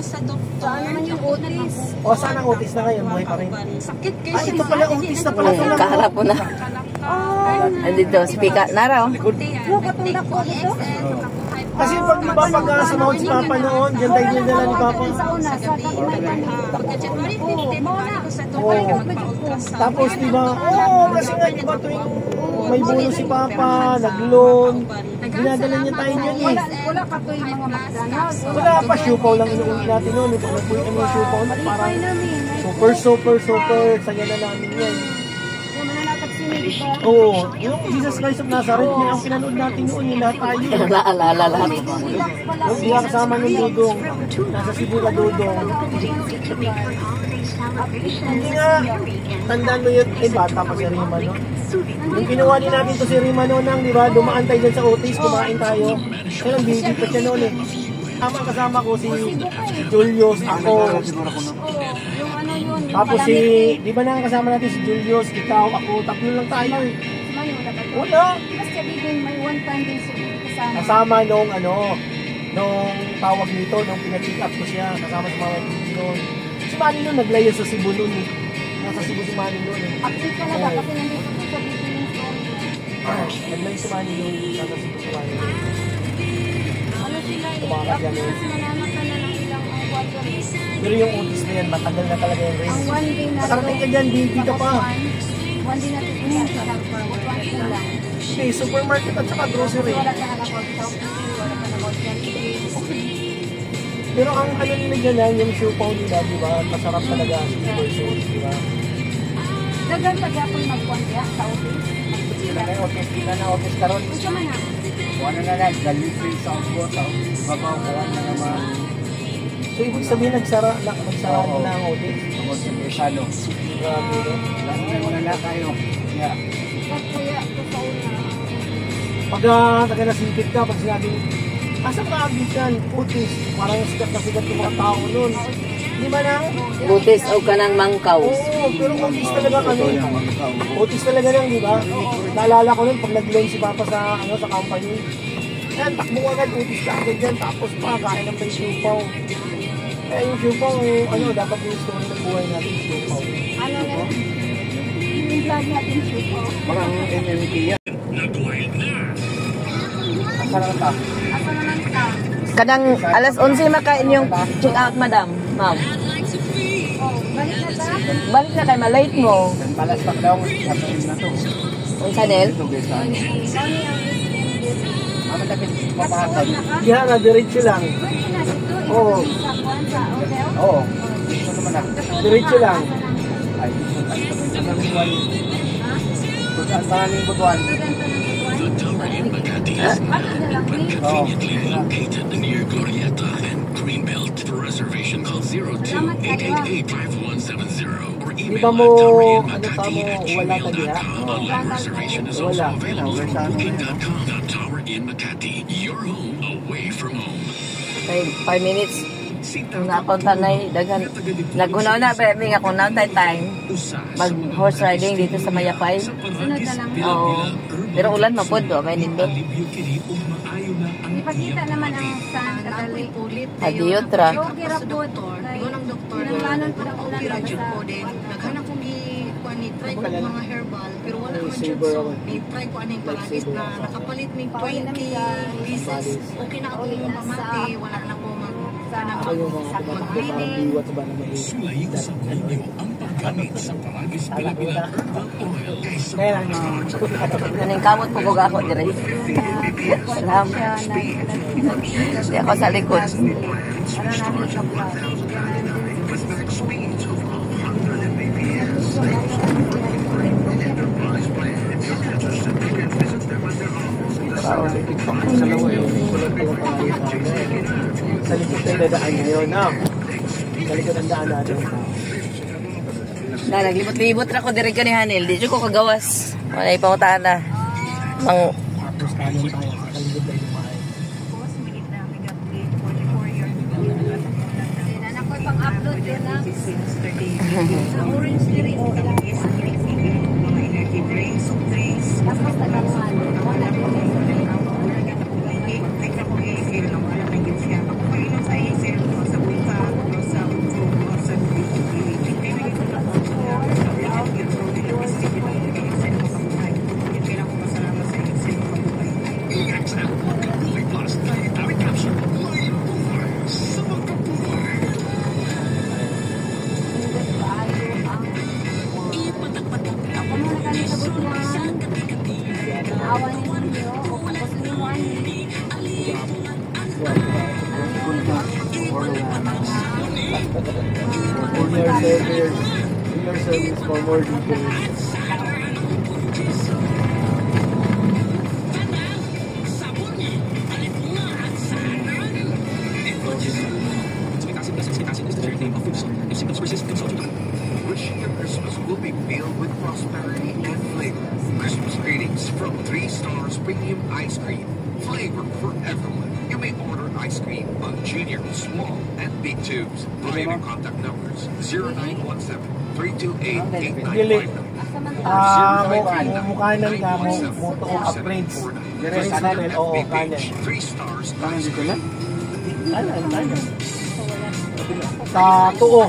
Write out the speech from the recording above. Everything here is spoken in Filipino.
sa doktor. Saan naman yung otis? O, saan ang otis na ngayon? Buhay pa rin. Sakit kayo. Ito pala, otis na pala. Kaharap mo na. Andito, speaker na raw. Yung katulak ko dito? Kasi pag diba, pag sumahod si Papa noon, dyan tayo dinala ni Papa. Sa una, sa Pagka-January 15, ko sa doktor ka magpa-ultrasound. Tapos diba, kasi nga diba tuwing may bonus si Papa, nag-loan, dinadala niya tayo dyan eh. Wala ka to yung mga McDonald's. Wala pa, siupaw lang inuulit natin noon. Ito na po yung siupaw na parang super, saya na namin yan. Yung mananatag sinili ba? Oo, yung Jesus Christ of Nazareth, yun ang pinanood natin noon, yung lahat tayo. Naalala lahat. Yung diya kasama ng Dudong, nasa Cebu na Dudong. Hindi nga, tandaan mo yun, bata pa si Rima, no? Yung ginawa din natin to si Rima noon, di ba? Dumaan tayo dyan sa Otis, kumain tayo. Kaya lang, baby pa siya noon eh. Kasama ko si Julius, ako. Tapos si, di ba nakakasama natin si Julius, ikaw, ako, tatlo lang tayo eh. Wala. Basta din, may one time din kasama. Kasama nung nung tawag nito, nung pina-check up ko siya, kasama sa mga noon. Si Manny noon, naglayo sa Cebu noon eh. Nasa Cebu si Manny noon eh. Active talaga kasi nandito ko sa Philippines story. Naglayo si Manny noon, nasa Cebu si Manny noon. Ano sila eh, Tumakas yan eh. nananakan na ng ilang water. Pero yung Otis na yan, matagal na talaga yung race. Ang one day na Nakarating ka dyan, dito pa. One day natin pinasa for one kulang. Okay, supermarket at saka grocery. Wala ka na wala ka na Pero ang ano nila dyan, yung siupaw nila, di ba? Masarap talaga ang versions, di ba? Dagan pa ako magkuhan kaya sa office. Sila na yung Otis, sila na Otis karon. Gusto man na. Ano na lang, delivery sa Otis, babaw na naman. So, ibig sabihin, nagsara na ang Otis? Ang Otis, Isano. Grabe, no? Wala kayo. Kaya ito sa una. Pag taga-nasipit ka, pag sinabing, asang kaabit yan, Otis, parang sikat na sikat yung mga tao nun. Di ba na? Butis o kanang mangkaw. Oo, pero Otis talaga kami. Otis talaga lang, di ba? Naalala ko nun, pag nag-loan si Papa sa company, yan, takbo agad, Otis ka agad dyan, tapos pa, kain ng may siupaw. Kaya yung siupaw, dapat yung story ng buhay natin, siupaw. Ano na? Yung vlog natin siya. Parang MMK yan. Asa naman ta? Asa naman ka? Kadang alas 11 makain yung check out, madam. Ma'am. Oh, balik na ta? Balik na kay malate mo. Palas pa daw, sabihin na to. Ang Chanel. Ano tapos papatag? Diha na, diretso lang. Oo. Oo. Ito naman na. Diretso lang. Ay, ang maraming butuan. The tower in Makati is now conveniently located near Glorieta and Greenbelt. For reservation, call 02-888-5170 or email towerInMakati@gmail.com. Online reservation is also available from booking.com. The Tower in Makati, your home away from home. 5 minutes. Napunta na daghan. Nagunaw na ba may nga kunaw time mag horse riding dito sa Mayapay. Sunod na lang. Oo. Pero ulan mapod do may nindot. Ipakita naman ang saan kadali ulit. Adiyot ra. Yogi rapod. Doon ang doktor. Pinanglanon ko ng ulan Radyo sa ko din. Naghanap kong try ko mga herbal. Pero wala man siya. So, try ko anong paragis na nakapalit ng 20 pieces. Okay na ako yung pamati. Wala na po mag-healing. Sulayin sa inyo ang paggamit sa Paragis Pilipina Herbal Oil. Naning kamot po kog ako dire. Salamat. Di ako sa likod. Sa likod tayo dadaan ngayon, no? Sa likod ang daan natin. Naglibot-libot ra ko dire ka ni Hanel. Di ko kagawas. Wala ipangutaan na. Mang Tapos kanin tayo sa likod tayo kumain. Anak ko pang-upload din na. Sa orange tree. Tapos talaman. Wala din. Dealer service for more details. Wishing your Christmas will be filled with prosperity and flavor. Christmas greetings from 3 Stars Premium Ice Cream. Flavor for everyone. You may order ice cream on junior, small, and big tubes. Private contact numbers 0917-328-8959. Kanan ka mo, moto upgrades. Direct kanan, oo, kanan. 3 Stars Ice Cream. Kanan. Sa tuo.